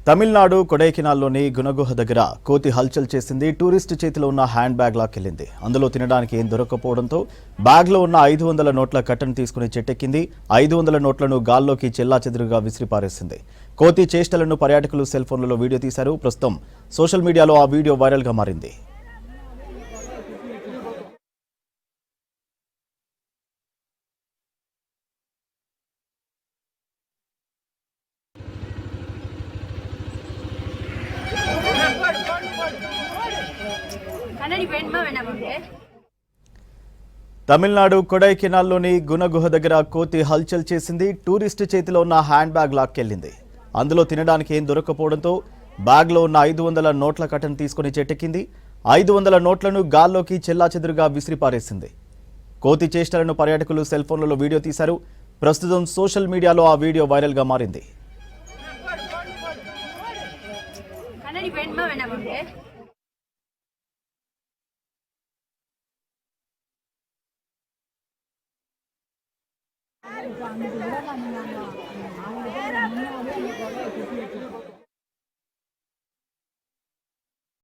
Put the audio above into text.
తమిళనాడు కొడైకెనాల్లోని గుణగుహ దగ్గర కోతి హల్చల్ చేసింది. టూరిస్ట్ చేతిలో ఉన్న హ్యాండ్ బ్యాగ్ లాక్కెళ్లింది. అందులో తినడానికి ఏం దొరకకపోవడంతో బ్యాగ్లో ఉన్న 500 నోట్ల కట్టను తీసుకుని చెట్టెక్కింది. 500 నోట్లను గాల్లోకి చెల్లాచెదురుగా విసిరిపారేసింది. కోతి చేష్టలను పర్యాటకులు సెల్ ఫోన్లలో వీడియో తీశారు. ప్రస్తుతం సోషల్ మీడియాలో ఆ వీడియో వైరల్గా మారింది. తమిళనాడు కొడైకెనాల్లోని గుణగుహ దగ్గర కోతి హల్చల్ చేసింది. టూరిస్ట్ చేతిలో ఉన్న హ్యాండ్ బ్యాగ్ లాక్కెళ్లింది. అందులో తినడానికి ఏం దొరకకపోవడంతో బ్యాగ్లో ఉన్న 500 నోట్ల కట్టను తీసుకుని చెట్టెక్కింది. 500 నోట్లను గాల్లోకి చెల్లాచెదురుగా విసిరిపారేసింది. కోతి చేష్టలను పర్యాటకులు సెల్ ఫోన్లలో వీడియో తీశారు. ప్రస్తుతం సోషల్ మీడియాలో ఆ వీడియో వైరల్గా మారింది.